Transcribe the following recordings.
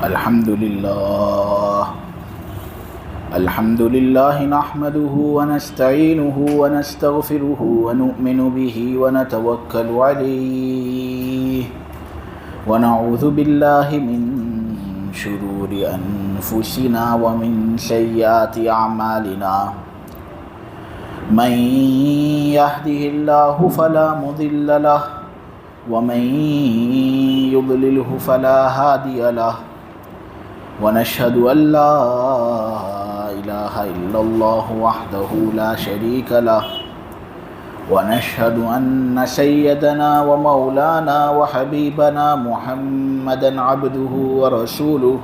الحمد لله نحمده ونستعينه ونستغفره ونؤمن به ونتوكل عليه ونعوذ بالله من شرور أنفسنا ومن سيئات أعمالنا من يهده الله فلا مضل له ومن يضلله فلا هادي له ونشهد أن لا إله إلا الله وحده لا شريك له ونشهد أن سيدنا ومولانا وحبيبنا محمدا عبده ورسوله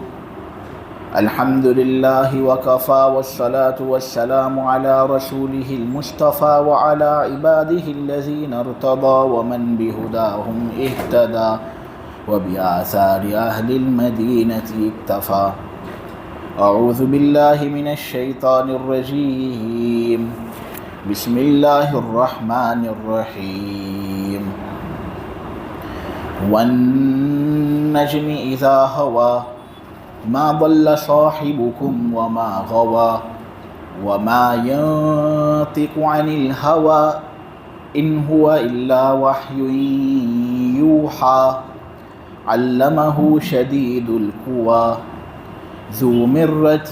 الحمد لله وكفى والصلاة والسلام على رسوله المصطفى وعلى عباده الذين ارتضى ومن بهداهم اهتدى وبآثار أهل المدينة اكتفى أعوذ بالله من الشيطان الرجيم بسم الله الرحمن الرحيم والنجم إذا هوى ما ضل صاحبكم وما غوى وما ينطق عن الهوى إن هو إلا وحي يوحى علمه شديد القوى ذو مرة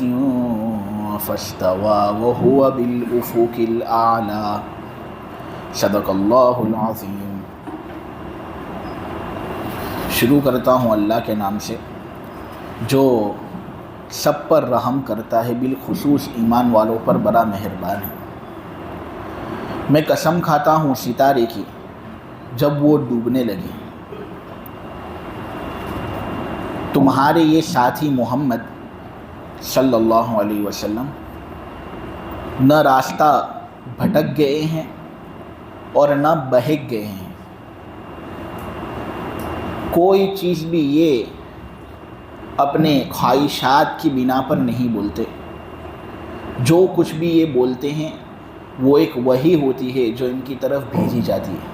فاستوى وهو بالأفق الأعلى صدق اللہ العظیم۔ شروع کرتا ہوں اللہ کے نام سے جو سب پر رحم کرتا ہے، بالخصوص ایمان والوں پر بڑا مہربان ہے۔ میں قسم کھاتا ہوں ستارے کی جب وہ ڈوبنے لگے، تمہارے یہ ساتھی محمد صلی اللہ علیہ وسلم نہ راستہ بھٹک گئے ہیں اور نہ بہک گئے ہیں۔ کوئی چیز بھی یہ اپنے خواہشات کی بنا پر نہیں بولتے، جو کچھ بھی یہ بولتے ہیں وہ ایک وحی ہوتی ہے جو ان کی طرف بھیجی جاتی ہے۔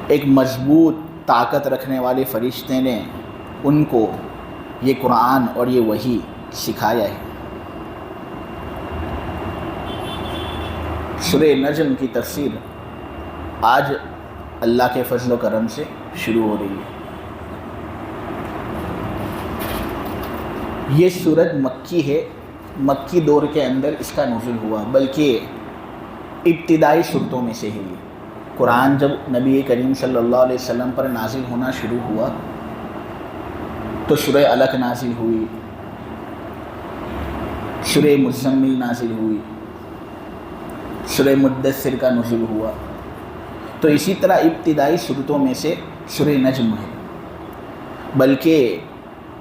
ایک مضبوط طاقت رکھنے والے فرشتے نے ان کو یہ قرآن اور یہ وحی سکھایا ہے۔ سورہ نجم کی تفسیر آج اللہ کے فضل و کرم سے شروع ہو رہی ہے۔ یہ سورت مکی ہے، مکی دور کے اندر اس کا نزول ہوا، بلکہ ابتدائی صورتوں میں سے ہے۔ قرآن جب نبی کریم صلی اللہ علیہ وسلم پر نازل ہونا شروع ہوا تو سورہ علق نازل ہوئی، سورہ مزمل نازل ہوئی، سورہ مدثر کا نزول ہوا۔ تو اسی طرح ابتدائی صورتوں میں سے سورہ نجم ہے، بلکہ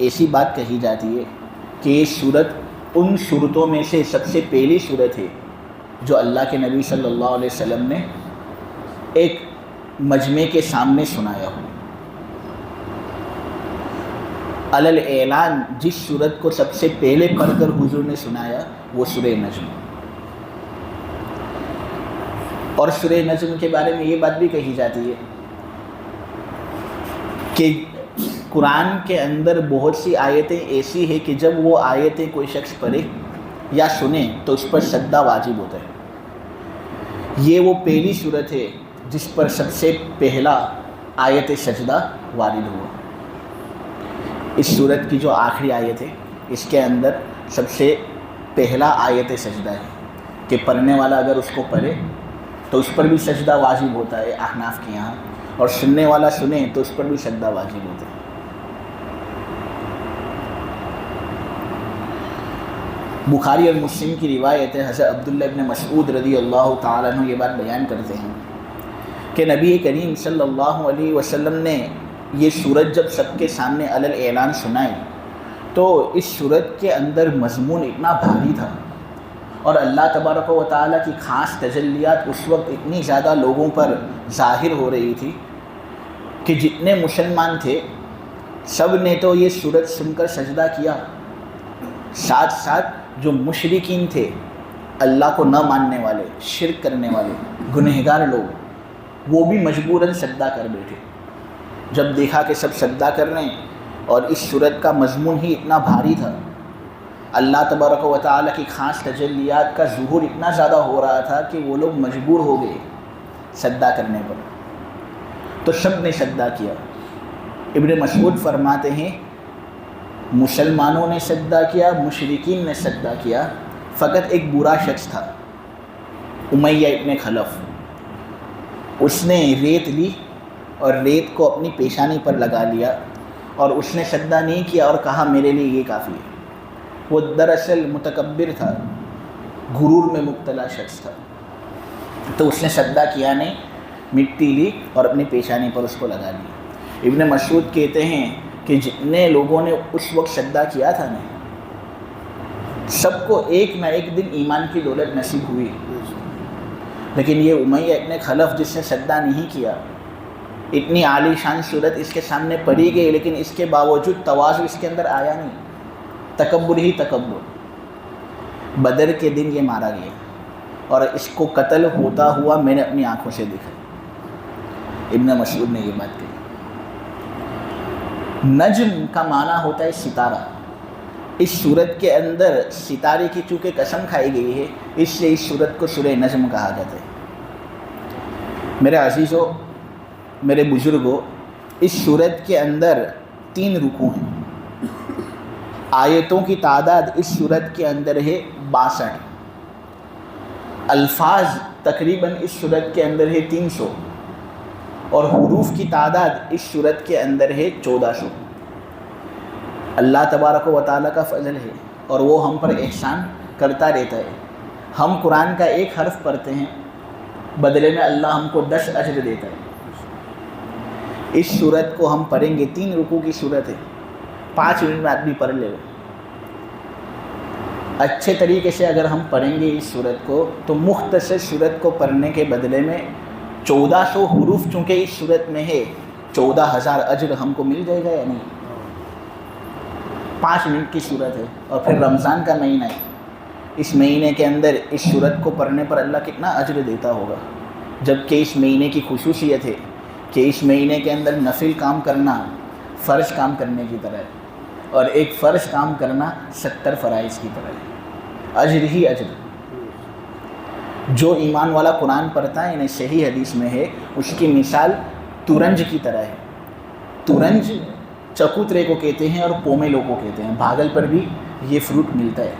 ایسی بات کہی جاتی ہے کہ یہ صورت ان صورتوں میں سے سب سے پہلی صورت ہے جو اللہ کے نبی صلی اللہ علیہ وسلم نے ایک مجمع کے سامنے سنایا ہو۔ علل اعلان جس صورت کو سب سے پہلے پڑھ کر حضور نے سنایا وہ سورہ نجم۔ اور سورہ نجم کے بارے میں یہ بات بھی کہی جاتی ہے کہ قرآن کے اندر بہت سی آیتیں ایسی ہیں کہ جب وہ آیتیں کوئی شخص پڑھے یا سنے تو اس پر سجدہ واجب ہوتا ہے۔ یہ وہ پہلی صورت ہے جس پر سب سے پہلا آیت سجدہ وارد ہوا۔ اس صورت کی جو آخری آیت ہے اس کے اندر سب سے پہلا آیت سجدہ ہے کہ پڑھنے والا اگر اس کو پڑھے تو اس پر بھی سجدہ واجب ہوتا ہے احناف کے یہاں، اور سننے والا سنے تو اس پر بھی سجدہ واجب ہوتا ہے۔ بخاری اور مسلم کی روایت ہے، حضرت عبداللہ ابن مسعود رضی اللہ تعالیٰ عنہ یہ بات بیان کرتے ہیں کہ نبی کریم صلی اللہ علیہ وسلم نے یہ سورت جب سب کے سامنے علل اعلان سنائی تو اس سورت کے اندر مضمون اتنا بھاری تھا اور اللہ تبارک و تعالیٰ کی خاص تجلیات اس وقت اتنی زیادہ لوگوں پر ظاہر ہو رہی تھی کہ جتنے مسلمان تھے سب نے تو یہ سورت سن کر سجدہ کیا، ساتھ ساتھ جو مشرکین تھے، اللہ کو نہ ماننے والے، شرک کرنے والے، گنہگار لوگ، وہ بھی مجبوراً سجدہ کر بیٹھے۔ جب دیکھا کہ سب سجدہ کر رہے ہیں اور اس صورت کا مضمون ہی اتنا بھاری تھا، اللہ تبارک و تعالیٰ کی خاص تجلیات کا ظہور اتنا زیادہ ہو رہا تھا کہ وہ لوگ مجبور ہو گئے سجدہ کرنے پر، تو سب نے سجدہ کیا۔ ابن مسعود فرماتے ہیں مسلمانوں نے سجدہ کیا، مشرکین نے سجدہ کیا، فقط ایک برا شخص تھا امیہ ابن خلف، اس نے ریت لی اور ریت کو اپنی پیشانی پر لگا لیا اور اس نے سجدہ نہیں کیا اور کہا میرے لیے یہ کافی ہے۔ وہ دراصل متکبر تھا، غرور میں مبتلا شخص تھا، تو اس نے سجدہ کیا نہیں، مٹی لی اور اپنی پیشانی پر اس کو لگا لی۔ ابن مسعود کہتے ہیں کہ جتنے لوگوں نے اس وقت سجدہ کیا تھا نا، سب کو ایک نہ ایک دن ایمان کی دولت نصیب ہوئی، لیکن یہ امیہ ابن خلف جس نے سجدہ نہیں کیا، اتنی عالی شان صورت اس کے سامنے پڑی گئی، لیکن اس کے باوجود تواضع اس کے اندر آیا نہیں، تکبر ہی تکبر۔ بدر کے دن یہ مارا گیا اور اس کو قتل ہوتا ہوا میں نے اپنی آنکھوں سے دیکھا۔ ابن مسعود نے یہ بات کہی۔ نجم کا معنی ہوتا ہے ستارہ، اس صورت کے اندر ستارے کی چونکہ قسم کھائی گئی ہے، اس لیے اس صورت کو سورہ نجم کہا جاتا ہے۔ میرے عزیزو، میرے بزرگوں، اس صورت کے اندر 3 رکوع ہیں، آیتوں کی تعداد اس صورت کے اندر ہے 62، الفاظ تقریباً اس صورت کے اندر ہے 300، اور حروف کی تعداد اس صورت کے اندر ہے 1400۔ اللہ تبارک و تعالیٰ کا فضل ہے اور وہ ہم پر احسان کرتا رہتا ہے۔ ہم قرآن کا ایک حرف پڑھتے ہیں، بدلے میں اللہ ہم کو 10 اجر دیتا ہے۔ اس صورت کو ہم پڑھیں گے، 3 رکوع کی صورت ہے، 5 منٹ میں آدمی پڑھ لے گا۔ اچھے طریقے سے اگر ہم پڑھیں گے اس صورت کو تو مختصر صورت کو پڑھنے کے بدلے میں 1400 حروف چونکہ اس صورت میں ہے، 14000 اجر ہم کو مل جائے گا یا نہیں؟ 5 منٹ کی صورت ہے، اور پھر رمضان کا مہینہ ہے، اس مہینے کے اندر اس صورت کو پڑھنے پر اللہ کتنا اجر دیتا ہوگا، جبکہ اس مہینے کی خصوصیت ہے کہ اس مہینے کے اندر نفل کام کرنا فرض کام کرنے کی طرح ہے، اور ایک فرض کام کرنا 70 فرائض کی طرح ہے، اجر ہی اجر۔ جو ایمان والا قرآن پڑھتا ہے، انہیں صحیح حدیث میں ہے، اس کی مثال تورنج کی طرح ہے۔ تورنج چکوترے کو کہتے ہیں اور پومیلو کو کہتے ہیں، بھاگل پر بھی یہ فروٹ ملتا ہے،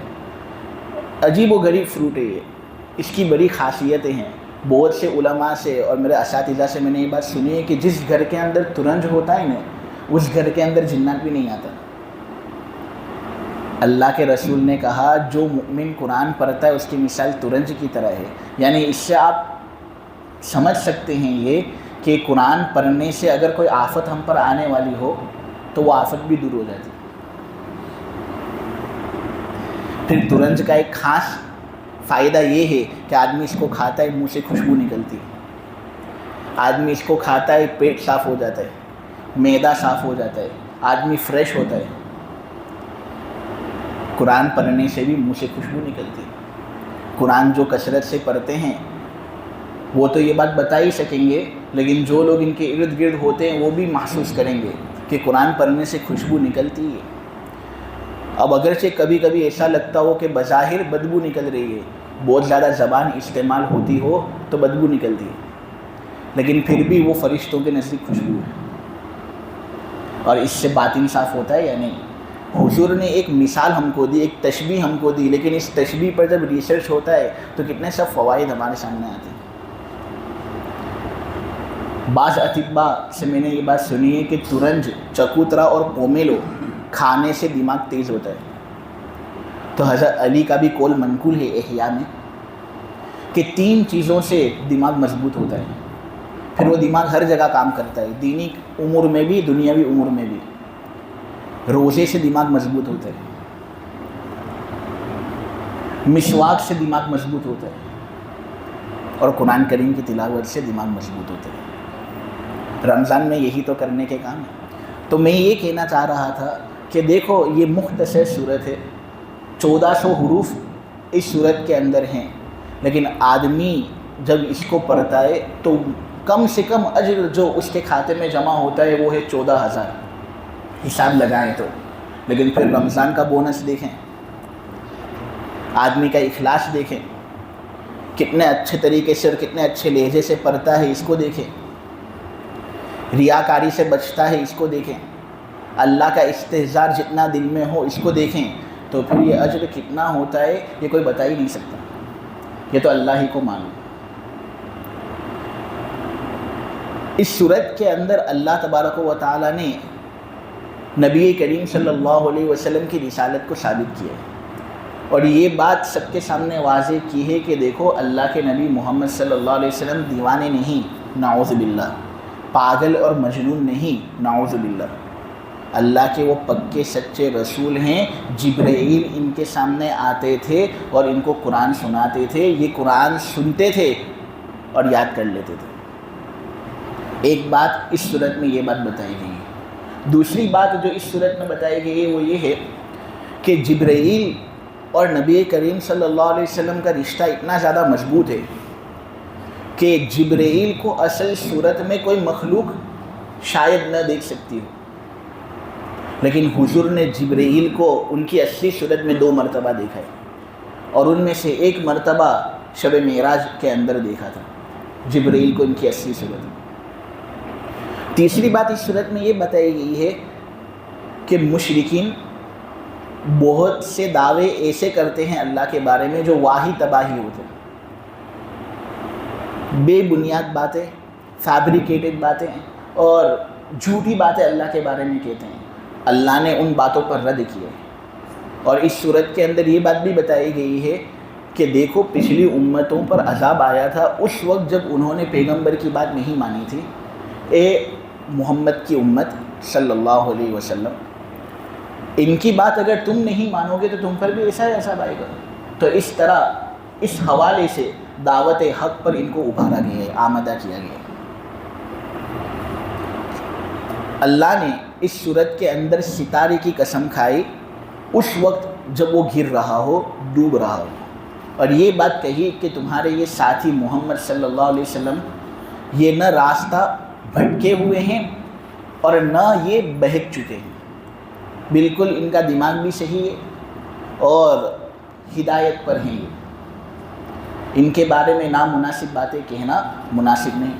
عجیب و غریب فروٹ ہے یہ، اس کی بڑی خاصیتیں ہیں۔ بہت سے علماء سے اور میرے اساتذہ سے میں نے یہ بات سنی ہے کہ جس گھر کے اندر تورنج ہوتا ہے نا، اس گھر کے اندر جنات بھی نہیں آتا۔ اللہ کے رسول نے کہا جو مؤمن قرآن پڑھتا ہے اس کی مثال تورنج کی طرح ہے، یعنی اس سے آپ سمجھ سکتے ہیں یہ کہ قرآن پڑھنے سے اگر کوئی آفت ہم پر آنے والی ہو تو وہ آفت بھی دور ہو جاتی۔ پھر تورنج کا ایک خاص فائدہ یہ ہے کہ آدمی اس کو کھاتا ہے منہ سے خوشبو نکلتی ہے، آدمی اس کو کھاتا ہے پیٹ صاف ہو جاتا ہے، معدہ صاف ہو جاتا ہے، آدمی فریش ہوتا ہے۔ قرآن پڑھنے سے بھی منہ سے خوشبو نکلتی ہے۔ قرآن جو کثرت سے پڑھتے ہیں وہ تو یہ بات بتا ہی سکیں گے، لیکن جو لوگ ان کے ارد گرد ہوتے ہیں وہ بھی محسوس کریں گے کہ قرآن پڑھنے سے خوشبو نکلتی ہے۔ اب اگرچہ کبھی کبھی ایسا لگتا ہو کہ بظاہر بدبو نکل رہی ہے، بہت زیادہ زبان استعمال ہوتی ہو تو بدبو نکلتی ہے، لیکن پھر بھی وہ فرشتوں کے نزدیک خوشبو ہے، اور اس سے باطن صاف ہوتا ہے یا نہیں؟ حضور نے ایک مثال ہم کو دی، ایک تشبیہ ہم کو دی، لیکن اس تشبیہ پر جب ریسرچ ہوتا ہے تو کتنے سب فوائد ہمارے سامنے آتے ہیں۔ بعض اطباء سے میں نے یہ بات سنی ہے کہ تورنج، چکوترا اور پومیلو کھانے سے دماغ تیز ہوتا ہے، تو حضرت علی کا بھی قول منقول ہے احیاء میں کہ 3 چیزوں سے دماغ مضبوط ہوتا ہے، پھر وہ دماغ ہر جگہ کام کرتا ہے، دینی امور میں بھی دنیاوی امور میں بھی۔ روزے سے دماغ مضبوط ہوتا ہے، مسواک سے دماغ مضبوط ہوتا ہے، اور قرآن کریم کی تلاوت سے دماغ مضبوط ہوتا ہے۔ رمضان میں یہی تو کرنے کے کام ہے۔ تو میں یہ کہنا چاہ رہا تھا کہ دیکھو یہ مختصر صورت ہے، 1400 حروف اس صورت کے اندر ہیں، لیکن آدمی جب اس کو پڑھتا ہے تو کم سے کم اجر جو اس کے کھاتے میں جمع ہوتا ہے وہ ہے 14000۔ حساب لگائیں تو. لیکن پھر رمضان کا بونس دیکھیں, آدمی کا اخلاص دیکھیں, کتنے اچھے طریقے سے اور کتنے اچھے لہجے سے پڑھتا ہے, اس کو دیکھیں. ریاکاری سے بچتا ہے, اس کو دیکھیں. اللہ کا استحضار جتنا دل میں ہو, اس کو دیکھیں. تو پھر یہ اجر کتنا ہوتا ہے یہ کوئی بتا ہی نہیں سکتا, یہ تو اللہ ہی کو معلوم. اس صورت کے اندر اللہ تبارک و تعالیٰ نے نبی کریم صلی اللہ علیہ وسلم کی رسالت کو ثابت کیا ہے, اور یہ بات سب کے سامنے واضح کی ہے کہ دیکھو اللہ کے نبی محمد صلی اللہ علیہ وسلم دیوانے نہیں, نعوذ باللہ, پاگل اور مجنون نہیں, نعوذ باللہ. اللہ کے وہ پکے سچے رسول ہیں. جبرائیل ان کے سامنے آتے تھے اور ان کو قرآن سناتے تھے, یہ قرآن سنتے تھے اور یاد کر لیتے تھے. ایک بات اس صورت میں یہ بات بتائی گئی ہے. دوسری بات جو اس صورت میں بتائی گئی ہے وہ یہ ہے کہ جبرائیل اور نبی کریم صلی اللہ علیہ وسلم کا رشتہ اتنا زیادہ مضبوط ہے کہ جبرائیل کو اصل صورت میں کوئی مخلوق شاید نہ دیکھ سکتی ہو, لیکن حضور نے جبرائیل کو ان کی اصلی صورت میں 2 مرتبہ دیکھا ہے, اور ان میں سے ایک مرتبہ شب معراج کے اندر دیکھا تھا جبرائیل کو ان کی اصلی صورت میں. تیسری بات اس صورت میں یہ بتائی گئی ہے کہ مشرکین بہت سے دعوے ایسے کرتے ہیں اللہ کے بارے میں جو واہی تباہی ہوتے ہیں, بے بنیاد باتیں, فیبریکیٹڈ باتیں اور جھوٹی باتیں اللہ کے بارے میں کہتے ہیں. اللہ نے ان باتوں پر رد کیا ہے. اور اس صورت کے اندر یہ بات بھی بتائی گئی ہے کہ دیکھو پچھلی امتوں پر عذاب آیا تھا اس وقت جب انہوں نے پیغمبر کی بات نہیں مانی تھی. اے محمد کی امت صلی اللہ علیہ وسلم, ان کی بات اگر تم نہیں مانو گے تو تم پر بھی ایسا عذاب آئے گا. تو اس طرح اس حوالے سے دعوت حق پر ان کو ابھارا گیا ہے, آمادہ کیا گیا ہے. اللہ نے اس صورت کے اندر ستارے کی قسم کھائی اس وقت جب وہ گر رہا ہو, ڈوب رہا ہو, اور یہ بات کہی کہ تمہارے یہ ساتھی محمد صلی اللہ علیہ وسلم یہ نہ راستہ بھٹکے ہوئے ہیں اور نہ یہ بہک چکے ہیں, بالکل ان کا دماغ بھی صحیح ہے اور ہدایت پر ہیں. ان کے بارے میں نامناسب باتیں کہنا مناسب نہیں.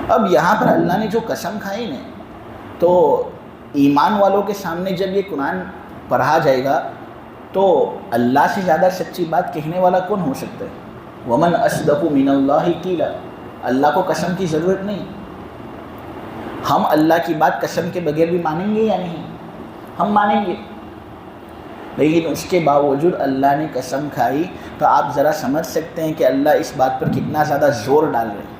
اب یہاں پر اللہ نے جو قسم کھائی نا, تو ایمان والوں کے سامنے جب یہ قرآن پڑھا جائے گا تو اللہ سے زیادہ سچی بات کہنے والا کون ہو سکتا ہے؟ ومن اصدق من اللہ قیلا, اللہ کو قسم کی ضرورت نہیں. ہم اللہ کی بات قسم کے بغیر بھی مانیں گے یا نہیں؟ ہم مانیں گے, لیکن اس کے باوجود اللہ نے قسم کھائی تو آپ ذرا سمجھ سکتے ہیں کہ اللہ اس بات پر کتنا زیادہ زور ڈال رہے ہیں.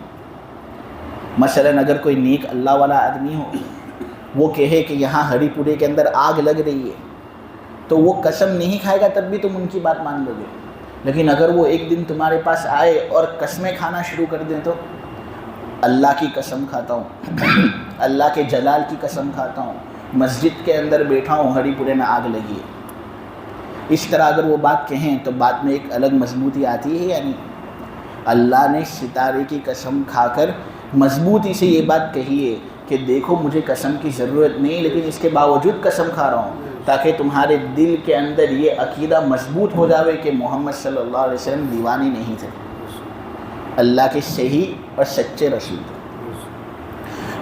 مثلاً اگر کوئی نیک اللہ والا آدمی ہو, وہ کہے کہ یہاں ہری پورے کے اندر آگ لگ رہی ہے, تو وہ قسم نہیں کھائے گا تب بھی تم ان کی بات مان لو گے. لیکن اگر وہ ایک دن تمہارے پاس آئے اور قسمیں کھانا شروع کر دیں تو اللہ کی قسم کھاتا ہوں, اللہ کے جلال کی قسم کھاتا ہوں, مسجد کے اندر بیٹھا ہوں, ہری پورے میں آگ لگی ہے, اس طرح اگر وہ بات کہیں تو بات میں ایک الگ مضبوطی آتی ہے. یعنی اللہ نے ستارے کی قسم کھا کر مضبوطی سے یہ بات کہی ہے کہ دیکھو مجھے قسم کی ضرورت نہیں, لیکن اس کے باوجود قسم کھا رہا ہوں تاکہ تمہارے دل کے اندر یہ عقیدہ مضبوط ہو جاوے کہ محمد صلی اللہ علیہ وسلم دیوانے نہیں تھے, اللہ کے صحیح اور سچے رسول تھے.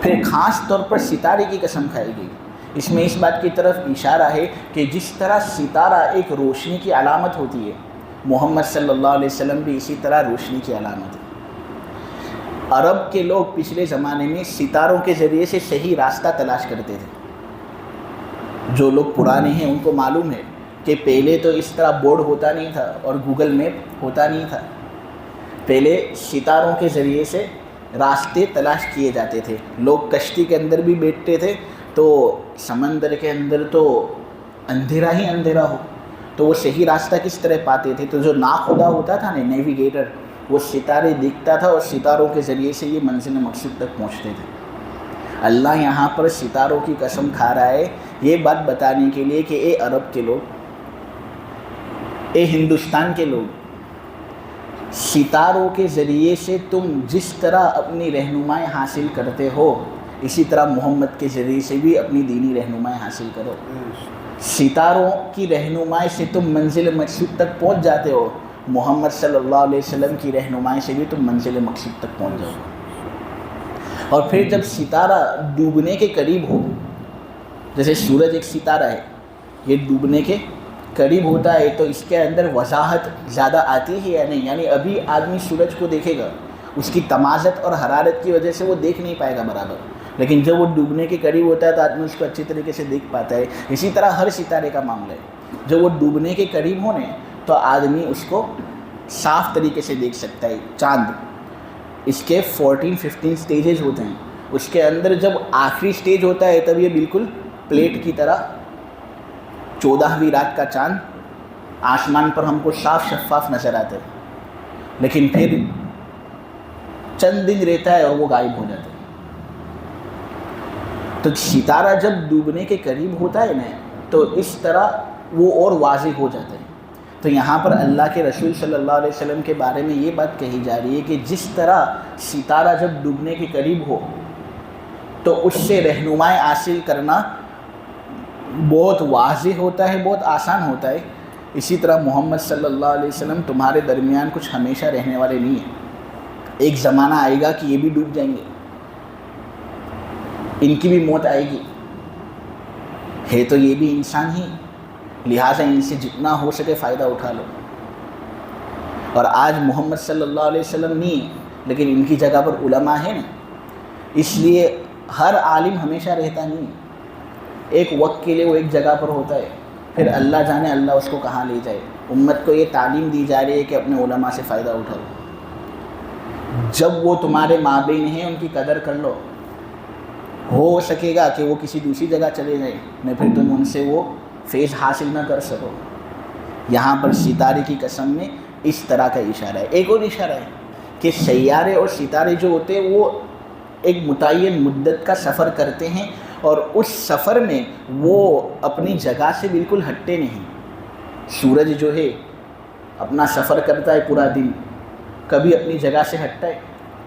پھر خاص طور پر ستارے کی قسم کھائی گئی. اس میں اس بات کی طرف اشارہ ہے کہ جس طرح ستارہ ایک روشنی کی علامت ہوتی ہے, محمد صلی اللہ علیہ وسلم بھی اسی طرح روشنی کی علامت ہے. عرب کے لوگ پچھلے زمانے میں ستاروں کے ذریعے سے صحیح راستہ تلاش کرتے تھے. جو لوگ پرانے ہیں ان کو معلوم ہے کہ پہلے تو اس طرح بورڈ ہوتا نہیں تھا اور گوگل میپ ہوتا نہیں تھا. پہلے ستاروں کے ذریعے سے راستے تلاش کیے جاتے تھے. لوگ کشتی کے اندر بھی بیٹھتے تھے تو سمندر کے اندر تو اندھیرا ہی اندھیرا ہو تو وہ صحیح راستہ کس طرح پاتے تھے؟ تو جو ناخدا ہوتا تھا نا, نیویگیٹر, وہ ستارے دیکھتا تھا اور ستاروں کے ذریعے سے یہ منزل مقصود تک پہنچتے تھے. اللہ یہاں پر ستاروں کی قسم کھا رہا ہے یہ بات بتانے کے لیے کہ اے عرب کے لوگ, اے ہندوستان کے لوگ, ستاروں کے ذریعے سے تم جس طرح اپنی رہنمائی حاصل کرتے ہو اسی طرح محمد کے ذریعے سے بھی اپنی دینی رہنمائی حاصل کرو. ستاروں کی رہنمائی سے تم منزل مقصود تک پہنچ جاتے ہو، محمد صلی اللہ علیہ وسلم کی رہنمائی سے بھی تم منزل مقصود تک پہنچ جاؤ. اور پھر جب ستارہ ڈوبنے کے قریب ہو، جیسے سورج ایک ستارہ ہے، یہ ڈوبنے کے قریب ہوتا ہے تو اس کے اندر وضاحت زیادہ آتی ہے یا نہیں؟ یعنی ابھی آدمی سورج کو دیکھے گا، اس کی تمازت اور حرارت کی وجہ سے وہ دیکھ نہیں پائے گا برابر، لیکن جب وہ ڈوبنے کے قریب ہوتا ہے تو آدمی اس کو اچھی طریقے سے دیکھ پاتا ہے. اسی طرح ہر ستارے کا معاملہ ہے، جب وہ ڈوبنے کے قریب ہونے تو آدمی اس کو صاف طریقے سے دیکھ سکتا ہے. چاند اس کے 14-15 سٹیجز ہوتے ہیں، اس کے اندر جب آخری سٹیج ہوتا ہے تب یہ بالکل پلیٹ کی طرح 14ویں رات کا چاند آسمان پر ہم کو صاف شفاف نظر آتا ہے، لیکن پھر چند دن رہتا ہے اور وہ غائب ہو جاتا ہے. تو ستارہ جب ڈوبنے کے قریب ہوتا ہے نا تو اس طرح وہ اور واضح ہو جاتا ہے. تو یہاں پر اللہ کے رسول صلی اللہ علیہ وسلم کے بارے میں یہ بات کہی جا رہی ہے کہ جس طرح ستارہ جب ڈوبنے کے قریب ہو تو اس سے رہنمائی حاصل کرنا بہت واضح ہوتا ہے، بہت آسان ہوتا ہے. اسی طرح محمد صلی اللہ علیہ وسلم تمہارے درمیان کچھ ہمیشہ رہنے والے نہیں ہیں. ایک زمانہ آئے گا کہ یہ بھی ڈوب جائیں گے، ان کی بھی موت آئے گی، ہے تو یہ بھی انسان ہی، لہٰذا ان سے جتنا ہو سکے فائدہ اٹھا لو. اور آج محمد صلی اللہ علیہ وسلم نہیں ہے، لیکن ان کی جگہ پر علماء ہیں نا، اس لیے ہر عالم ہمیشہ رہتا نہیں ہے. ایک وقت کے لیے وہ ایک جگہ پر ہوتا ہے، پھر اللہ جانے اللہ اس کو کہاں لے جائے. امت کو یہ تعلیم دی جا رہی ہے کہ اپنے علماء سے فائدہ اٹھاؤ. جب وہ تمہارے مابین ہیں ان کی قدر کر لو. ہو سکے گا کہ وہ کسی دوسری جگہ چلے جائیں، نہ پھر تم ان سے وہ فیض حاصل نہ کر سکو. یہاں پر ستارے کی قسم میں اس طرح کا اشارہ ہے. ایک اور اشارہ ہے کہ سیارے اور ستارے جو ہوتے ہیں وہ ایک متعین مدت کا سفر کرتے ہیں، اور اس سفر میں وہ اپنی جگہ سے بالکل ہٹتے نہیں. سورج جو ہے اپنا سفر کرتا ہے پورا دن، کبھی اپنی جگہ سے ہٹتا ہے.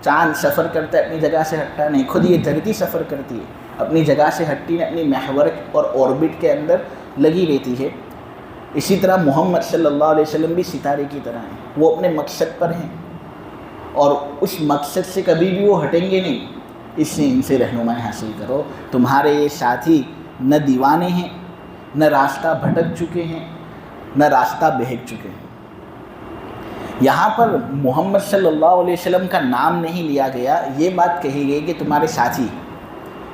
چاند سفر کرتا ہے اپنی جگہ سے ہٹتا نہیں. خود یہ دھرتی سفر کرتی ہے، اپنی جگہ سے ہٹتی نہیں، اپنی محور اور اوربٹ کے اندر لگی رہتی ہے. اسی طرح محمد صلی اللہ علیہ وسلم بھی ستارے کی طرح ہیں، وہ اپنے مقصد پر ہیں اور اس مقصد سے کبھی بھی وہ ہٹیں گے نہیں. اس لیے ان سے رہنمائی حاصل کرو. تمہارے یہ ساتھی نہ دیوانے ہیں، نہ راستہ بھٹک چکے ہیں، نہ راستہ بہک چکے ہیں. یہاں پر محمد صلی اللہ علیہ وسلم کا نام نہیں لیا گیا، یہ بات کہی گئی کہ تمہارے ساتھی.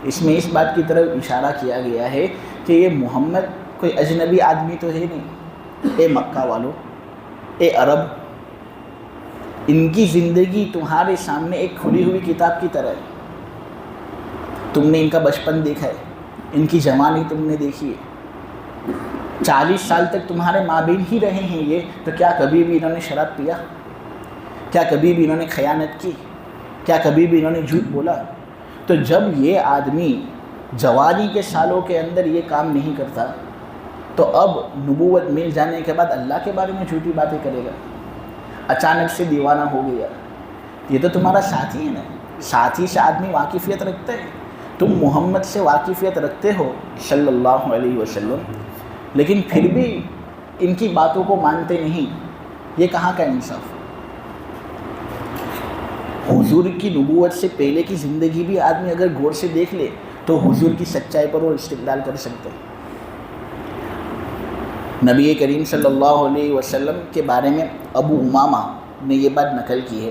اس میں اس بات کی طرف اشارہ کیا گیا ہے کہ یہ محمد کوئی اجنبی آدمی تو ہے نہیں. اے مکہ والو، اے عرب، ان کی زندگی تمہارے سامنے ایک کھلی ہوئی کتاب کی طرح ہے. تم نے ان کا بچپن دیکھا ہے، ان کی جوانی تم نے دیکھی ہے. 40 سال تک تمہارے مابین ہی رہے ہیں یہ، تو کیا کبھی بھی انہوں نے شراب پیا؟ کیا کبھی بھی انہوں نے خیانت کی؟ کیا کبھی بھی انہوں نے جھوٹ بولا؟ تو جب یہ آدمی جوانی کے سالوں کے اندر یہ کام نہیں کرتا تو اب نبوت مل جانے کے بعد اللہ کے بارے میں جھوٹی باتیں کرے گا. اچانک سے دیوانہ ہو گیا. یہ تو تمہارا ساتھی ہے نا. ساتھی سے آدمی واقفیت رکھتا ہے. تم محمد سے واقفیت رکھتے ہو صلی اللہ علیہ وسلم، لیکن پھر بھی ان کی باتوں کو مانتے نہیں. یہ کہاں کا انصاف؟ حضور کی نبوت سے پہلے کی زندگی بھی آدمی اگر غور سے دیکھ لے تو حضور کی سچائی پر وہ استدلال کر سکتے ہیں. نبی کریم صلی اللہ علیہ وسلم کے بارے میں ابو امامہ نے یہ بات نقل کی ہے،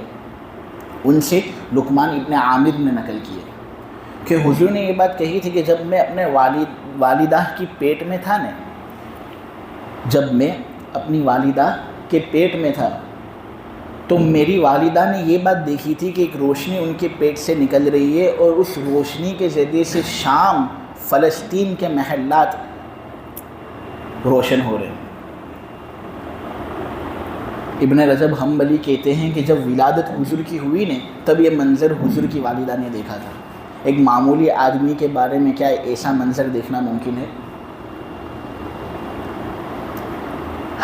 ان سے لقمان ابن عامر نے نقل کی ہے کہ حضور نے یہ بات کہی تھی کہ جب میں اپنے والدہ کی پیٹ میں تھا نا، جب میں اپنی والدہ کے پیٹ میں تھا تو میری والدہ نے یہ بات دیکھی تھی کہ ایک روشنی ان کے پیٹ سے نکل رہی ہے اور اس روشنی کے ذریعے سے شام، فلسطین کے محلات روشن ہو رہے ہیں. ابن رجب حنبلی کہتے ہیں کہ جب ولادت حضور کی ہوئی نے تب یہ منظر حضور کی والدہ نے دیکھا تھا. ایک معمولی آدمی کے بارے میں کیا ایسا منظر دیکھنا ممکن ہے؟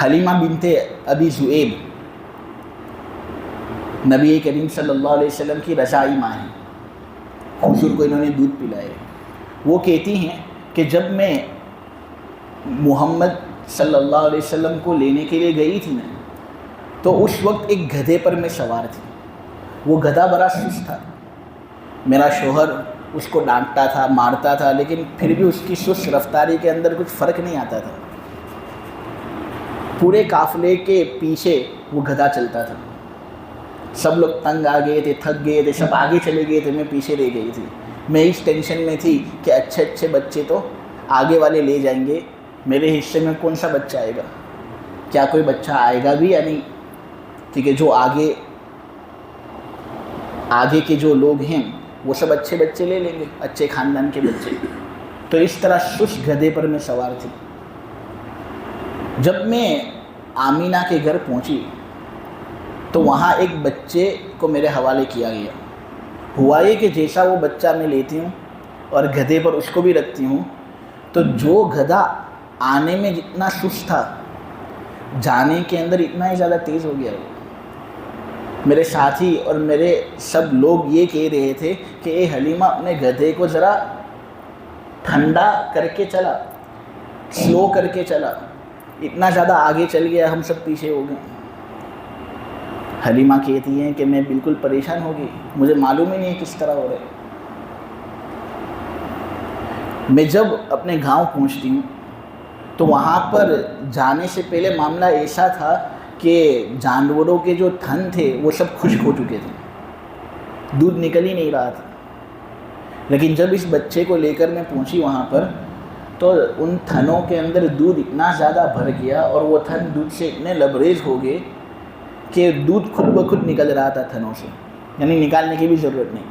حلیمہ بنت ابی ذؤیب نبی کریم صلی اللہ علیہ وسلم کی رضائی ماں ہیں. حضور کو انہوں نے دودھ پلائے. وہ کہتی ہیں کہ جب میں محمد صلی اللہ علیہ وسلم کو لینے کے لیے گئی تھی نا، تو اس وقت ایک گدھے پر میں سوار تھی. وہ گدھا بڑا سست تھا. میرا شوہر اس کو ڈانٹتا تھا، مارتا تھا، لیکن پھر بھی اس کی سست رفتاری کے اندر کچھ فرق نہیں آتا تھا. پورے قافلے کے پیچھے وہ گدھا چلتا تھا. سب لوگ تنگ آ گئے تھے، تھک گئے تھے، سب آگے چلے گئے تھے، میں پیچھے رہ گئی تھی. میں اس ٹینشن میں تھی کہ اچھے اچھے بچے تو آگے والے لے جائیں گے، میرے حصے میں کون سا بچہ آئے گا، کیا کوئی بچہ آئے گا بھی یا نہیں، کیونکہ جو آگے کے جو لوگ ہیں وہ سب اچھے بچے لے لیں گے، اچھے خاندان کے بچے. تو اس طرح سست گدھے پر میں سوار تھی. جب میں آمینہ کے گھر پہنچی تو وہاں ایک بچے کو میرے حوالے کیا گیا. ہوا یہ کہ جیسا وہ بچہ میں لیتی ہوں اور گدھے پر اس کو بھی رکھتی ہوں، تو جو گدھا آنے میں جتنا سست تھا، جانے کے اندر اتنا ہی زیادہ تیز ہو گیا. میرے ساتھی اور میرے سب لوگ یہ کہہ رہے تھے کہ اے حلیمہ اپنے گدھے کو ذرا ٹھنڈا کر کے چلا، سلو کر کے چلا، اتنا زیادہ آگے چل گیا، ہم سب پیچھے ہو گئے. حلیمہ کہتی ہیں کہ میں بالکل پریشان ہو گئی، مجھے معلوم ہی نہیں کس طرح ہو رہے. میں جب اپنے گاؤں پہنچتی ہوں تو وہاں پر جانے سے پہلے معاملہ ایسا تھا کہ جانوروں کے جو تھن تھے وہ سب خشک ہو چکے تھے، دودھ نکل ہی نہیں رہا تھا. لیکن جب اس بچے کو لے کر میں پہنچی وہاں پر تو ان تھنوں کے اندر دودھ اتنا زیادہ بھر گیا اور وہ تھن دودھ سے اتنے لبریز ہو گئے کہ دودھ خود بخود نکل رہا تھا تھنوں سے، یعنی نکالنے کی بھی ضرورت نہیں.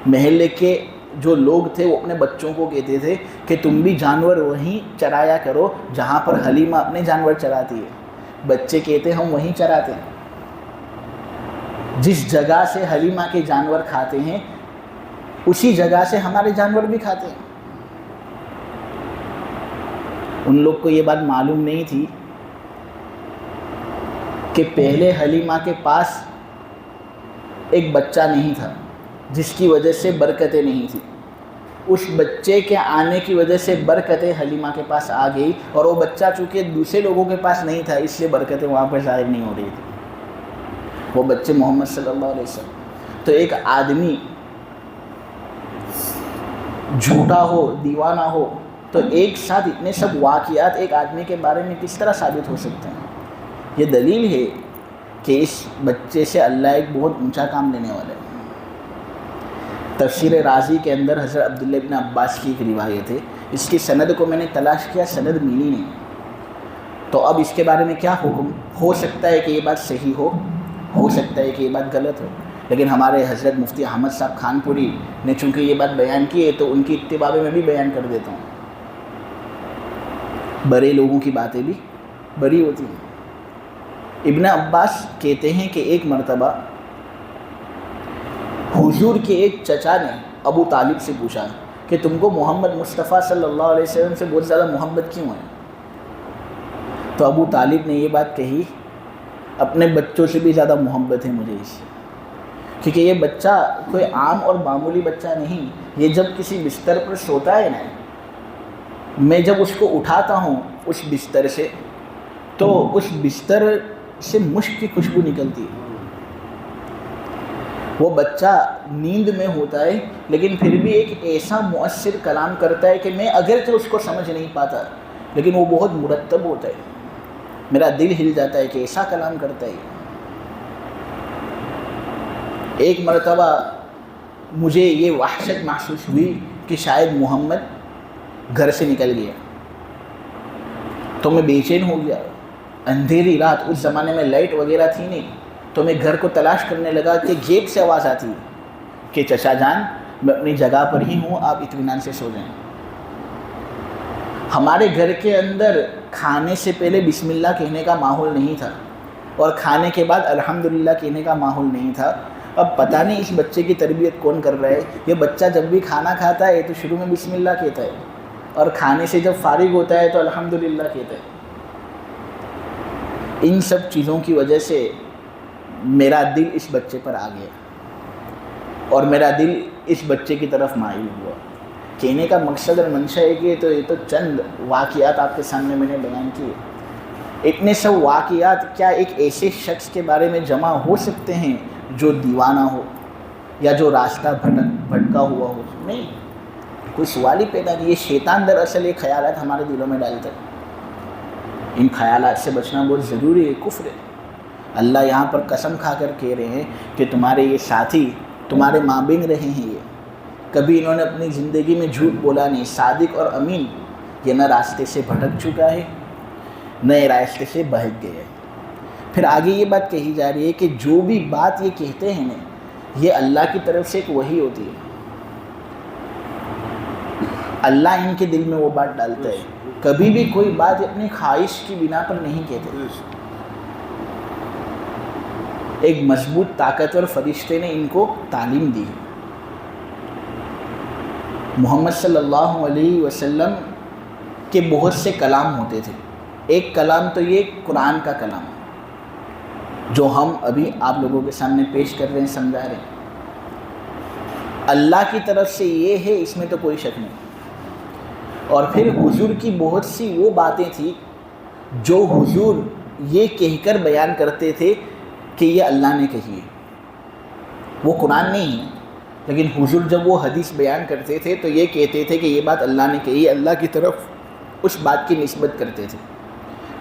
محلے کے جو لوگ تھے وہ اپنے بچوں کو کہتے تھے کہ تم بھی جانور وہیں چرایا کرو جہاں پر حلیمہ اپنے جانور چراتی ہے. بچے کہتے ہم وہیں چراتے ہیں، جس جگہ سے حلیمہ کے جانور کھاتے ہیں اسی جگہ سے ہمارے جانور بھی کھاتے ہیں. ان لوگ کو یہ بات معلوم نہیں تھی کہ پہلے حلیمہ کے پاس ایک بچہ نہیں تھا جس کی وجہ سے برکتیں نہیں تھیں. اس بچے کے آنے کی وجہ سے برکتیں حلیمہ کے پاس آ گئی، اور وہ بچہ چونکہ دوسرے لوگوں کے پاس نہیں تھا اس لیے برکتیں وہاں پر ظاہر نہیں ہو رہی تھی. وہ بچے محمد صلی اللہ علیہ وسلم. تو ایک آدمی جھوٹا ہو، دیوانہ ہو، تو ایک ساتھ اتنے سب واقعات ایک آدمی کے بارے میں کس طرح ثابت ہو سکتے ہیں؟ یہ دلیل ہے کہ اس بچے سے اللہ ایک بہت اونچا کام لینے والا ہے. تفسیر رازی کے اندر حضرت عبداللہ ابن عباس کی ایک روایت ہے. اس کی سند کو میں نے تلاش کیا، سند ملی نہیں. تو اب اس کے بارے میں کیا حکم؟ ہو سکتا ہے کہ یہ بات صحیح ہو سکتا ہے کہ یہ بات غلط ہو، لیکن ہمارے حضرت مفتی احمد صاحب خانپوری نے چونکہ یہ بات بیان کی ہے تو ان کی اتباع میں بھی بیان کر دیتا ہوں. بڑے لوگوں کی باتیں بھی بڑی ہوتی ہیں. ابن عباس کہتے ہیں کہ ایک مرتبہ حضور کے ایک چچا نے ابو طالب سے پوچھا کہ تم کو محمد مصطفیٰ صلی اللہ علیہ وسلم سے بہت زیادہ محبت کیوں ہے؟ تو ابو طالب نے یہ بات کہی، اپنے بچوں سے بھی زیادہ محبت ہے مجھے اس سے، کیونکہ یہ بچہ کوئی عام اور معمولی بچہ نہیں. یہ جب کسی بستر پر سوتا ہے نا، میں جب اس کو اٹھاتا ہوں اس بستر سے تو اس بستر سے مشک کی خوشبو نکلتی ہے. وہ بچہ نیند میں ہوتا ہے لیکن پھر بھی ایک ایسا مؤثر کلام کرتا ہے کہ میں اگرچہ اس کو سمجھ نہیں پاتا لیکن وہ بہت مرتب ہوتا ہے. میرا دل ہل جاتا ہے کہ ایسا کلام کرتا ہے. ایک مرتبہ مجھے یہ وحشت محسوس ہوئی کہ شاید محمد گھر سے نکل گیا، تو میں بے چین ہو گیا. اندھیری رات، اس زمانے میں لائٹ وغیرہ تھی نہیں، تو میں گھر کو تلاش کرنے لگا کہ گیٹ سے آواز آتی کہ چچا جان میں اپنی جگہ پر ہی ہوں، آپ اطمینان سے سو جائیں. ہمارے گھر کے اندر کھانے سے پہلے بسم اللہ کہنے کا ماحول نہیں تھا اور کھانے کے بعد الحمدللہ کہنے کا ماحول نہیں تھا. اب پتہ نہیں اس بچے کی تربیت کون کر رہا ہے. یہ بچہ جب بھی کھانا کھاتا ہے تو شروع میں بسم اللہ کہتا ہے اور کھانے سے جب فارغ ہوتا ہے تو الحمدللہ کہتا ہے. ان سب چیزوں کی وجہ سے میرا دل اس بچے پر آ گیا اور میرا دل اس بچے کی طرف مائل ہوا۔ کہنے کا مقصد اور منشا ہے کہ یہ تو چند واقعات آپ کے سامنے میں نے بیان کیے۔ اتنے سب واقعات کیا ایک ایسے شخص کے بارے میں جمع ہو سکتے ہیں جو دیوانہ ہو یا جو راستہ بھٹکا ہوا ہو؟ نہیں، کوئی سوال ہی پیدا نہیں۔ یہ شیطان دراصل یہ خیالات ہمارے دلوں میں ڈالتا ہے۔ ان خیالات سے بچنا بہت ضروری ہے، کفر ہے۔ اللہ یہاں پر قسم کھا کر کہہ رہے ہیں کہ تمہارے یہ ساتھی تمہارے مابین رہے ہیں، یہ کبھی انہوں نے اپنی زندگی میں جھوٹ بولا نہیں، صادق اور امین۔ یہ نہ راستے سے بھٹک چکا ہے نئے راستے سے بہک گئے۔ پھر آگے یہ بات کہی جا رہی ہے کہ جو بھی بات یہ کہتے ہیں نا، یہ اللہ کی طرف سے ایک وحی ہوتی ہے۔ اللہ ان کے دل میں وہ بات ڈالتا ہے۔ کبھی بھی کوئی بات اپنی خواہش کی بنا پر نہیں کہتے۔ ایک مضبوط طاقتور فرشتے نے ان کو تعلیم دی ہے۔ محمد صلی اللہ علیہ وسلم کے بہت سے کلام ہوتے تھے۔ ایک کلام تو یہ قرآن کا کلام جو ہم ابھی آپ لوگوں کے سامنے پیش کر رہے ہیں، سمجھا رہے ہیں، اللہ کی طرف سے یہ ہے، اس میں تو کوئی شک نہیں۔ اور پھر حضور کی بہت سی وہ باتیں تھیں جو حضور یہ کہہ کر بیان کرتے تھے کہ یہ اللہ نے کہی ہے، وہ قرآن نہیں ہے، لیکن حضور جب وہ حدیث بیان کرتے تھے تو یہ کہتے تھے کہ یہ بات اللہ نے کہی ہے، اللہ کی طرف اس بات کی نسبت کرتے تھے۔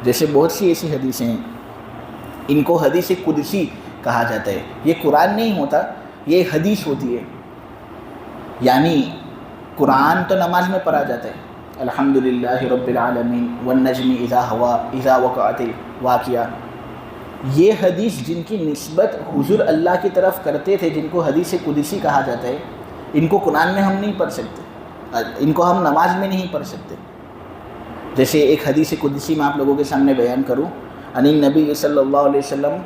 جیسے بہت سی ایسی حدیثیں ہیں، ان کو حدیث قدسی کہا جاتا ہے۔ یہ قرآن نہیں ہوتا، یہ حدیث ہوتی ہے۔ یعنی قرآن تو نماز میں پڑھا جاتا ہے، الحمدللہ رب العالمین والنجم اذا ہوا اذا وقعت الواقعہ۔ یہ حدیث جن کی نسبت حضور اللہ کی طرف کرتے تھے، جن کو حدیث قدسی کہا جاتا ہے، ان کو قرآن میں ہم نہیں پڑھ سکتے، ان کو ہم نماز میں نہیں پڑھ سکتے۔ جیسے ایک حدیث قدسی میں آپ لوگوں کے سامنے بیان کروں، ان النبی صلی اللہ علیہ وسلم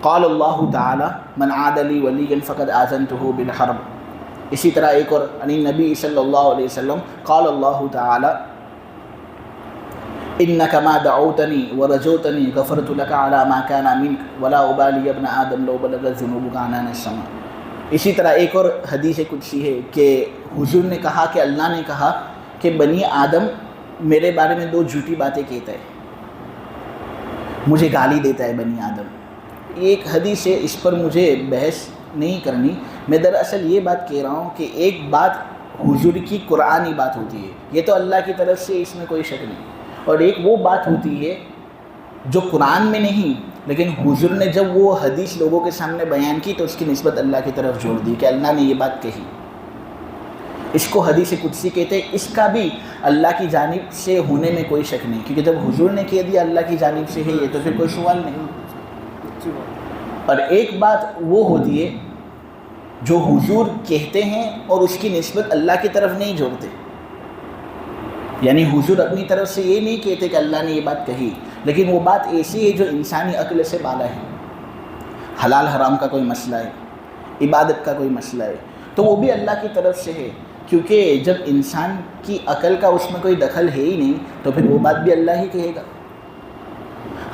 قال اللہ تعالی من عاد لی ولیا فقد آذنتہ بالحرب۔ اسی طرح ایک اور ان النبی صلی اللہ علیہ وسلم قال اللہ تعالی انک ما دعوتنی ورجوتنی غفرت لک علی ما کان منک ولا ابالی ابن آدم لو بلغت ذنوبک عنان السماء۔ اسی طرح ایک اور حدیث قدسی ہے کہ حضور نے کہا کہ اللہ نے کہا کہ بنی آدم میرے بارے میں دو جھوٹی باتیں کہتا ہے، مجھے گالی دیتا ہے بنی آدم۔ ایک حدیث ہے، اس پر مجھے بحث نہیں کرنی، میں دراصل یہ بات کہہ رہا ہوں کہ ایک بات حضور کی قرآنی بات ہوتی ہے، یہ تو اللہ کی طرف سے، اس میں کوئی شک نہیں، اور ایک وہ بات ہوتی ہے جو قرآن میں نہیں، لیکن حضور نے جب وہ حدیث لوگوں کے سامنے بیان کی تو اس کی نسبت اللہ کی طرف جوڑ دی کہ اللہ نے یہ بات کہی۔ اس کو حدیث قدسی کہتے ہیں۔ اس کا بھی اللہ کی جانب سے ہونے میں کوئی شک نہیں، کیونکہ جب حضور نے کہہ دیا اللہ کی جانب سے ہے یہ، تو پھر کوئی سوال نہیں۔ اور ایک بات وہ ہوتی ہے جو حضور کہتے ہیں اور اس کی نسبت اللہ کی طرف نہیں جوڑتے، یعنی حضور اپنی طرف سے یہ نہیں کہتے کہ اللہ نے یہ بات کہی، لیکن وہ بات ایسی ہے جو انسانی عقل سے بالا ہے۔ حلال حرام کا کوئی مسئلہ ہے، عبادت کا کوئی مسئلہ ہے، تو وہ بھی اللہ کی طرف سے ہے، کیونکہ جب انسان کی عقل کا اس میں کوئی دخل ہے ہی نہیں تو پھر وہ بات بھی اللہ ہی کہے گا۔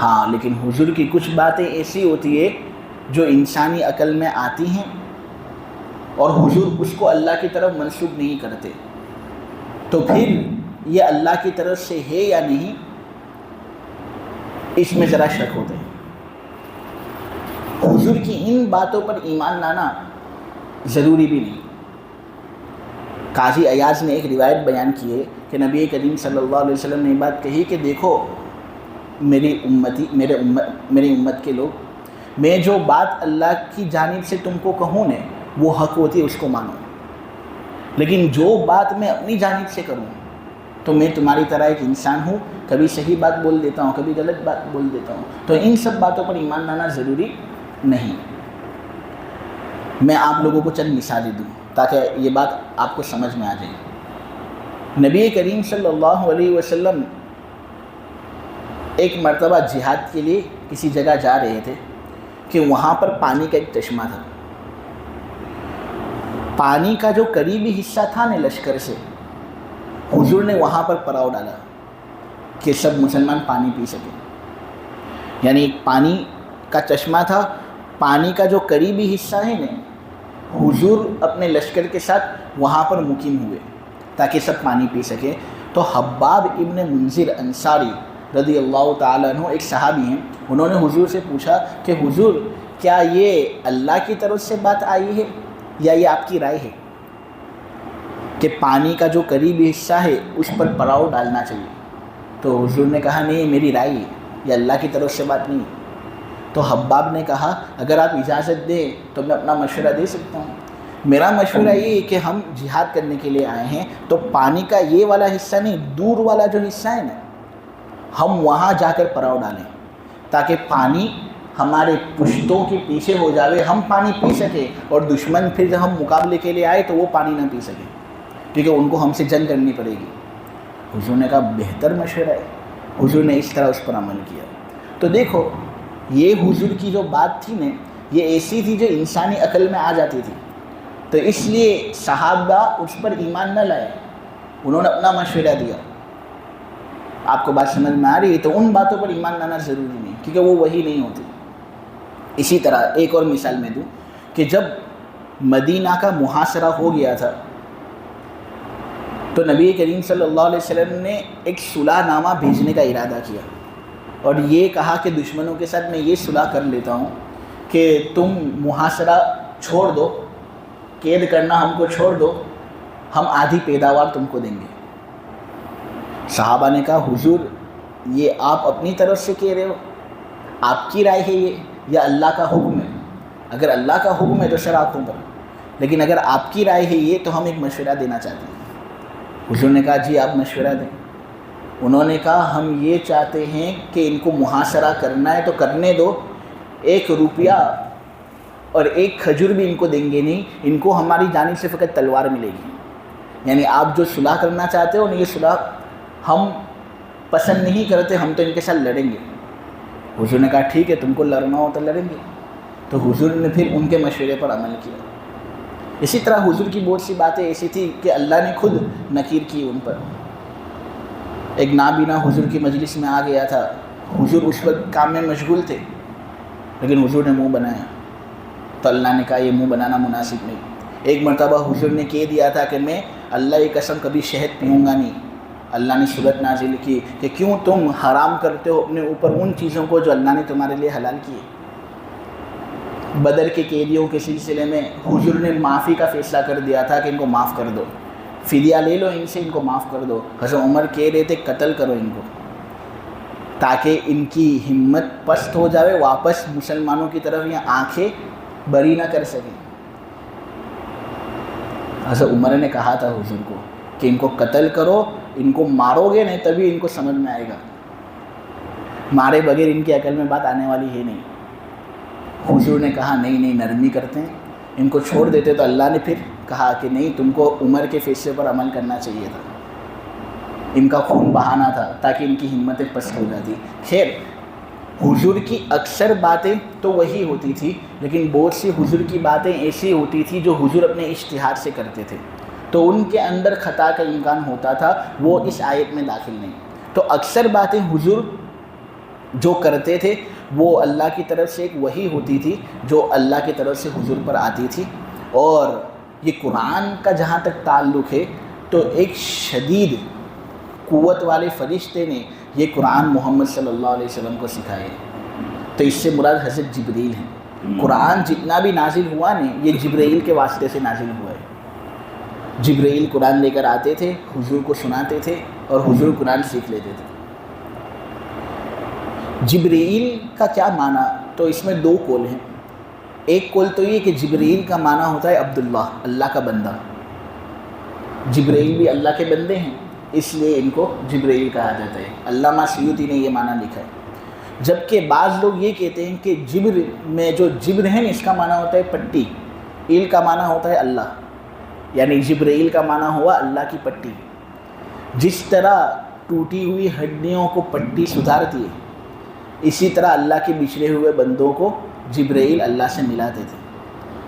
ہاں، لیکن حضور کی کچھ باتیں ایسی ہوتی ہے جو انسانی عقل میں آتی ہیں اور حضور اس کو اللہ کی طرف منسوب نہیں کرتے، تو پھر یہ اللہ کی طرف سے ہے یا نہیں، اس میں ذرا شک ہوتا ہے۔ حضور کی ان باتوں پر ایمان لانا ضروری بھی نہیں۔ قاضی ایاز نے ایک روایت بیان کی ہے کہ نبی کریم صلی اللہ علیہ وسلم نے یہ بات کہی کہ دیکھو میری امت کے لوگ، میں جو بات اللہ کی جانب سے تم کو کہوں نا وہ حق ہوتی ہے، اس کو مانو، لیکن جو بات میں اپنی جانب سے کروں تو میں تمہاری طرح ایک انسان ہوں، کبھی صحیح بات بول دیتا ہوں، کبھی غلط بات بول دیتا ہوں، تو ان سب باتوں پر ایمان لانا ضروری نہیں۔ میں آپ لوگوں کو چند مثالیں دوں تاکہ یہ بات آپ کو سمجھ میں آ جائے۔ نبی کریم صلی اللہ علیہ وسلم ایک مرتبہ جہاد کے لیے کسی جگہ جا رہے تھے کہ وہاں پر پانی کا ایک چشمہ تھا۔ پانی کا جو قریبی حصہ تھا نا لشکر سے، حضور نے وہاں پر پڑاؤ ڈالا کہ سب مسلمان پانی پی سکیں، یعنی پانی کا چشمہ تھا، پانی کا جو قریبی حصہ ہے نا، حضور اپنے لشکر کے ساتھ وہاں پر مقیم ہوئے تاکہ سب پانی پی سکیں. تو حباب ابن منذر انصاری رضی اللہ تعالیٰ عنہ ایک صحابی ہیں، انہوں نے حضور سے پوچھا کہ حضور کیا یہ اللہ کی طرف سے بات آئی ہے یا یہ آپ کی رائے ہے کہ پانی کا جو قریبی حصہ ہے اس پر پڑاؤ ڈالنا چاہیے؟ تو حضور نے کہا نہیں، میری رائے ہے، یہ اللہ کی طرف سے بات نہیں ہے. تو حباب نے کہا اگر آپ اجازت دیں تو میں اپنا مشورہ دے سکتا ہوں. میرا مشورہ یہ ہے کہ ہم جہاد کرنے کے لیے آئے ہیں تو پانی کا یہ والا حصہ نہیں، دور والا جو حصہ ہے نا، ہم وہاں جا کر پڑاؤ ڈالیں تاکہ پانی ہمارے پشتوں کے پیچھے ہو جاوے، ہم پانی پی سکیں اور دشمن پھر جب ہم مقابلے کے لیے آئے تو وہ پانی نہ پی سکیں کیونکہ ان کو ہم سے جنگ کرنی پڑے گی. حضور نے کہا بہتر مشورہ ہے. حضور نے اس طرح اس پر عمل کیا. تو دیکھو یہ حضور کی جو بات تھی نا، یہ ایسی تھی جو انسانی عقل میں آ جاتی تھی. تو اس لیے صحابہ اس پر ایمان نہ لائے، انہوں نے اپنا مشورہ دیا. آپ کو بات سمجھ میں آ رہی ہے؟ تو ان باتوں پر ایمان لانا ضروری نہیں کیونکہ وہ وہی نہیں ہوتی. اسی طرح ایک اور مثال میں دوں کہ جب مدینہ کا محاصرہ ہو گیا تھا تو نبی کریم صلی اللہ علیہ وسلم نے ایک صلح نامہ بھیجنے کا ارادہ کیا اور یہ کہا کہ دشمنوں کے ساتھ میں یہ صلح کر لیتا ہوں کہ تم محاصرہ چھوڑ دو، قید کرنا ہم کو چھوڑ دو، ہم آدھی پیداوار تم کو دیں گے. صحابہ نے کہا حضور یہ آپ اپنی طرف سے کہہ رہے ہو، آپ کی رائے ہے یہ یا اللہ کا حکم ہے؟ اگر اللہ کا حکم ہے تو شرعتوں پر، لیکن اگر آپ کی رائے ہے یہ تو ہم ایک مشورہ دینا چاہتے ہیں. حضور نے کہا جی آپ مشورہ دیں. انہوں نے کہا ہم یہ چاہتے ہیں کہ ان کو محاصرہ کرنا ہے تو کرنے دو، 1 روپیہ اور 1 کھجور بھی ان کو دیں گے نہیں، ان کو ہماری جانب سے فقط تلوار ملے گی. یعنی آپ جو صلح کرنا چاہتے ہو یہ صلح ہم پسند نہیں کرتے، ہم تو ان کے ساتھ لڑیں گے. حضور نے کہا ٹھیک ہے تم کو لڑنا ہو تو لڑیں گے. تو حضور نے پھر ان کے مشورے پر عمل کیا. اسی طرح حضور کی بہت سی باتیں ایسی تھی کہ اللہ نے خود نکیر کی ان پر. ایک نابینا حضور کی مجلس میں آ گیا تھا، حضور اس وقت کام میں مشغول تھے لیکن حضور نے منہ بنایا تو اللہ نے کہا یہ منہ بنانا مناسب نہیں. ایک مرتبہ حضور نے کہہ دیا تھا کہ میں اللہ کی قسم کبھی شہد پیوں گا نہیں. اللہ نے صورت نازل کی کہ کیوں تم حرام کرتے ہو اپنے اوپر ان چیزوں کو جو اللہ نے تمہارے لیے حلال کیے. بدر کے قیدیوں کے سلسلے میں حضور نے معافی کا فیصلہ کر دیا تھا کہ ان کو معاف کر دو، فدیہ لے لو ان سے، ان کو معاف کر دو. حضرت عمر کہہ رہے تھے قتل کرو ان کو تاکہ ان کی ہمت پست ہو جاوے، واپس مسلمانوں کی طرف یہ آنکھیں بری نہ کر سکیں. حضرت عمر نے کہا تھا حضور کو کہ ان کو قتل کرو، ان کو مارو گے نہیں تبھی ان کو سمجھ میں آئے گا، مارے بغیر ان کی عقل میں بات آنے والی ہے نہیں. حضور نے کہا نہیں نرمی کرتے ہیں، ان کو چھوڑ دیتے. تو اللہ نے پھر کہا کہ نہیں تم کو عمر کے فیصلے پر عمل کرنا چاہیے تھا، ان کا خون بہانا تھا تاکہ ان کی ہمتیں پست ہو جاتی. خیر حضور کی اکثر باتیں تو وہی ہوتی تھی لیکن بہت سی حضور کی باتیں ایسی ہوتی تھی جو حضور اپنے اجتہاد سے کرتے تھے تو ان کے اندر خطا کا امکان ہوتا تھا، وہ اس آیت میں داخل نہیں. تو اکثر باتیں حضور جو کرتے تھے وہ اللہ کی طرف سے ایک وحی ہوتی تھی جو اللہ کی طرف سے حضور پر آتی تھی. اور یہ قرآن کا جہاں تک تعلق ہے تو ایک شدید قوت والے فرشتے نے یہ قرآن محمد صلی اللہ علیہ وسلم کو سکھائے. تو اس سے مراد حضرت جبریل ہیں. قرآن جتنا بھی نازل ہوا نا یہ جبریل کے واسطے سے نازل ہوا ہے. جبریل قرآن لے کر آتے تھے، حضور کو سناتے تھے اور حضور قرآن سیکھ لیتے تھے. جبریل کا کیا معنی؟ تو اس میں 2 قول ہیں. ایک قول تو یہ کہ جبریل کا معنی ہوتا ہے عبداللہ، اللہ کا بندہ. جبریل بھی اللہ کے بندے ہیں اس لیے ان کو جبریل کہا جاتا ہے. علامہ سیوطی نے یہ معنی لکھا ہے. جبکہ بعض لوگ یہ کہتے ہیں کہ جبر میں جو جبر ہے اس کا معنی ہوتا ہے پٹی، ایل کا معنی ہوتا ہے اللہ، یعنی جبریل کا معنی ہوا اللہ کی پٹی. جس طرح ٹوٹی ہوئی ہڈیوں کو پٹی سدھارتی ہے اسی طرح اللہ کے بچھڑے ہوئے بندوں کو جبرائیل اللہ سے ملاتے تھے،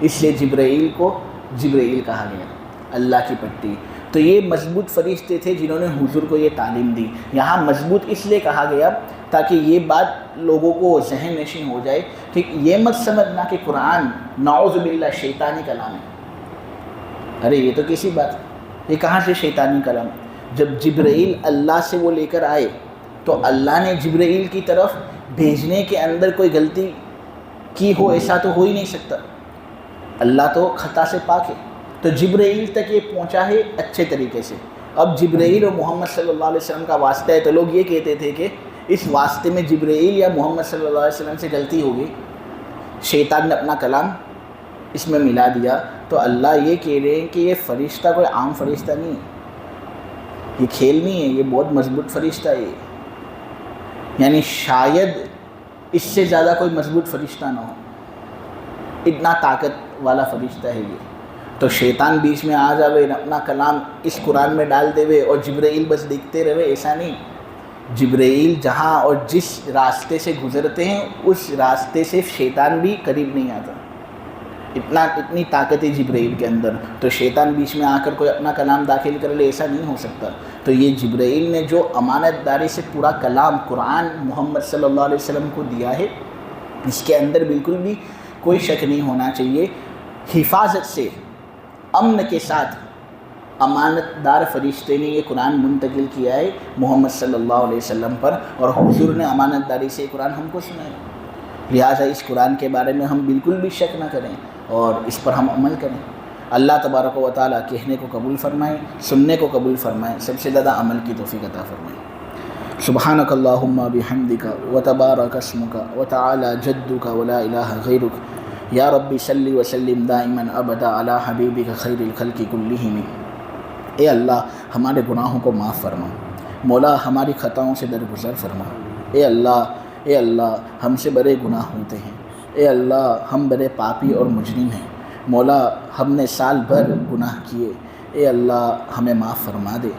اس لیے جبرائیل کو جبرائیل کہا گیا، اللہ کی پٹی. تو یہ مضبوط فرشتے تھے جنہوں نے حضور کو یہ تعلیم دی. یہاں مضبوط اس لیے کہا گیا تاکہ یہ بات لوگوں کو ذہن نشین ہو جائے کہ یہ مت سمجھنا کہ قرآن نعوذ باللہ شیطانی کلام ہے. ارے یہ تو کیسی بات، یہ کہاں سے شیطانی کلام؟ جب جبرائیل اللہ سے وہ لے کر آئے تو اللہ نے جبرائیل کی طرف بھیجنے کے اندر کوئی غلطی کی ہو ایسا تو ہو ہی نہیں سکتا، اللہ تو خطا سے پاک ہے، تو جبرائیل تک یہ پہنچا ہے اچھے طریقے سے۔ اب جبرائیل اور محمد صلی اللہ علیہ وسلم کا واسطہ ہے تو لوگ یہ کہتے تھے کہ اس واسطے میں جبرائیل یا محمد صلی اللہ علیہ وسلم سے غلطی ہوگی، شیطان نے اپنا کلام اس میں ملا دیا۔ تو اللہ یہ کہہ رہے ہیں کہ یہ فرشتہ کوئی عام فرشتہ نہیں ہے، یہ کھیل نہیں ہے، یہ بہت مضبوط فرشتہ ہے، یعنی شاید اس سے زیادہ کوئی مضبوط فرشتہ نہ ہو، اتنا طاقت والا فرشتہ ہے یہ۔ تو شیطان بیچ میں آ جاوے، اپنا کلام اس قرآن میں ڈال دے وے اور جبرائیل بس دیکھتے رہے، ایسا نہیں۔ جبرائیل جہاں اور جس راستے سے گزرتے ہیں اس راستے سے شیطان بھی قریب نہیں آتا، اتنی طاقت ہے جبرائیل کے اندر۔ تو شیطان بیچ میں آ کر کوئی اپنا کلام داخل کر لے، ایسا نہیں ہو سکتا۔ تو یہ جبرائیل نے جو امانت داری سے پورا کلام قرآن محمد صلی اللہ علیہ وسلم کو دیا ہے، اس کے اندر بالکل بھی کوئی شک نہیں ہونا چاہیے۔ حفاظت سے، امن کے ساتھ امانت دار فرشتے نے یہ قرآن منتقل کیا ہے محمد صلی اللہ علیہ وسلم پر، اور حضور نے امانت داری سے یہ قرآن ہم کو سنایا، لہٰذا اس قرآن کے بارے میں ہم بالکل بھی شک نہ کریں اور اس پر ہم عمل کریں۔ اللہ تبارک و تعالیٰ کہنے کو قبول فرمائے، سننے کو قبول فرمائے، سب سے زیادہ عمل کی توفیق عطا فرمائے۔ سبحانک اللہم بحمدک وتبارک اسمک وتعالی جدک ولا الہ غیرک، یا ربی صلی وسلم دائما ابدا علی حبیبک خیر الخلق کلہم۔ اے اللہ ہمارے گناہوں کو معاف فرما، مولا ہماری خطاؤں سے درگزر فرما۔ اے اللہ ہم سے بڑے گناہ ہوتے ہیں، اے اللہ ہم بڑے پاپی اور مجرم ہیں، مولا ہم نے سال بھر گناہ کیے، اے اللہ ہمیں معاف فرما دے،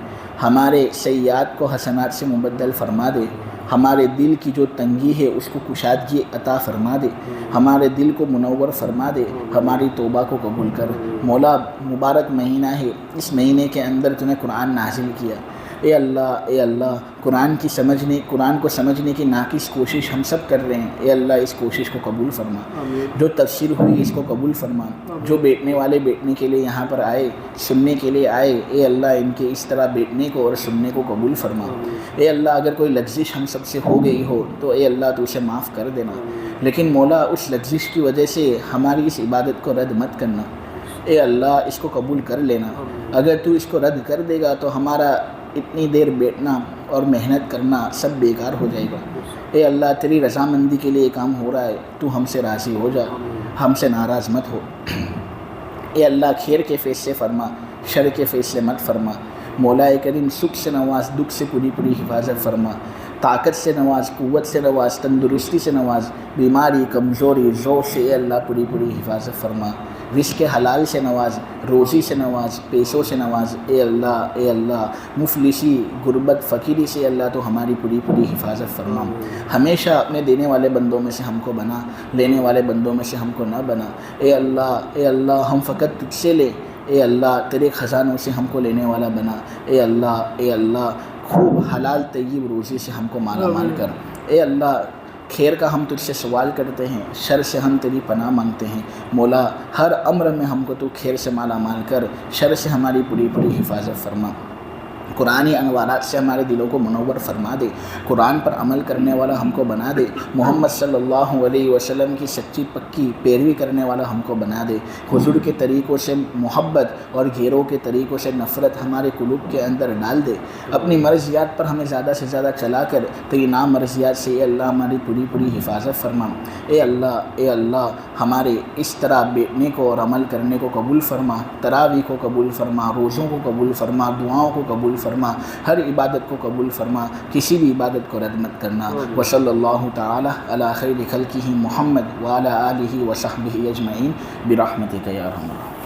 ہمارے سیئات کو حسنات سے مبدل فرما دے، ہمارے دل کی جو تنگی ہے اس کو کشادگی عطا فرما دے، ہمارے دل کو منور فرما دے، ہماری توبہ کو قبول کر۔ مولا مبارک مہینہ ہے، اس مہینے کے اندر تو نے قرآن نازل کیا، اے اللہ قرآن کو سمجھنے کی ناقص کوشش ہم سب کر رہے ہیں، اے اللہ اس کوشش کو قبول فرما، جو تفسیر ہوئی اس کو قبول فرما، جو بیٹھنے والے بیٹھنے کے لیے یہاں پر آئے، سننے کے لیے آئے، اے اللہ ان کے اس طرح بیٹھنے کو اور سننے کو قبول فرما۔ اے اللہ اگر کوئی لغزش ہم سب سے ہو گئی ہو تو اے اللہ تو اسے معاف کر دینا، لیکن مولا اس لغزش کی وجہ سے ہماری اس عبادت کو رد مت کرنا، اے اللہ اس کو قبول کر لینا۔ اگر تو اس کو رد کر دے گا تو ہمارا اتنی دیر بیٹھنا اور محنت کرنا سب بیکار ہو جائے گا۔ اے اللہ تیری رضامندی کے لیے کام ہو رہا ہے، تو ہم سے راضی ہو جا، ہم سے ناراض مت ہو۔ اے اللہ خیر کے فیصلے فرما، شر کے فیصلے مت فرما۔ مولا کریم سکھ سے نواز، دکھ سے پوری حفاظت فرما، طاقت سے نواز، قوت سے نواز، تندرستی سے نواز، بیماری کمزوری ذوق سے اے اللہ پوری حفاظت فرما، رزق حلال سے نواز، روزی سے نواز، پیسوں سے نواز، اے اللہ مفلسی غربت فقیری سے اللہ تو ہماری پوری حفاظت فرما۔ ہمیشہ اپنے دینے والے بندوں میں سے ہم کو بنا، لینے والے بندوں میں سے ہم کو نہ بنا۔ اے اللہ ہم فقط تجھ سے لے، اے اللہ تیرے خزانوں سے ہم کو لینے والا بنا۔ اے اللہ خوب حلال طیب روزی سے ہم کو مالا مال کر۔ اے اللہ خیر کا ہم تجھ سے سوال کرتے ہیں، شر سے ہم تیری پناہ مانگتے ہیں۔ مولا ہر امر میں ہم کو تو خیر سے مالا مال کر، شر سے ہماری پوری حفاظت فرما۔ قرآنی انوارات سے ہمارے دلوں کو منور فرما دے، قرآن پر عمل کرنے والا ہم کو بنا دے، محمد صلی اللہ علیہ وسلم کی سچی پکی پیروی کرنے والا ہم کو بنا دے، حضور کے طریقوں سے محبت اور غیروں کے طریقوں سے نفرت ہمارے قلوب کے اندر ڈال دے، اپنی مرضیات پر ہمیں زیادہ سے زیادہ چلا کر تیری نامرضیات سے اے اللہ ہماری پوری حفاظت فرما۔ اے اللہ ہمارے اس طرح بیٹھنے کو اور عمل کرنے کو قبول فرما، تراویح کو قبول فرما، روزوں کو قبول فرما، دعاؤں کو قبول فرما، ہر عبادت کو قبول فرما، کسی بھی عبادت کو رد مت کرنا۔ وصلی اللہ تعالی علی خیر خلقہ محمد وعلی آلہ وصحبہ اجمعین برحمتک یا ارحم الراحمین۔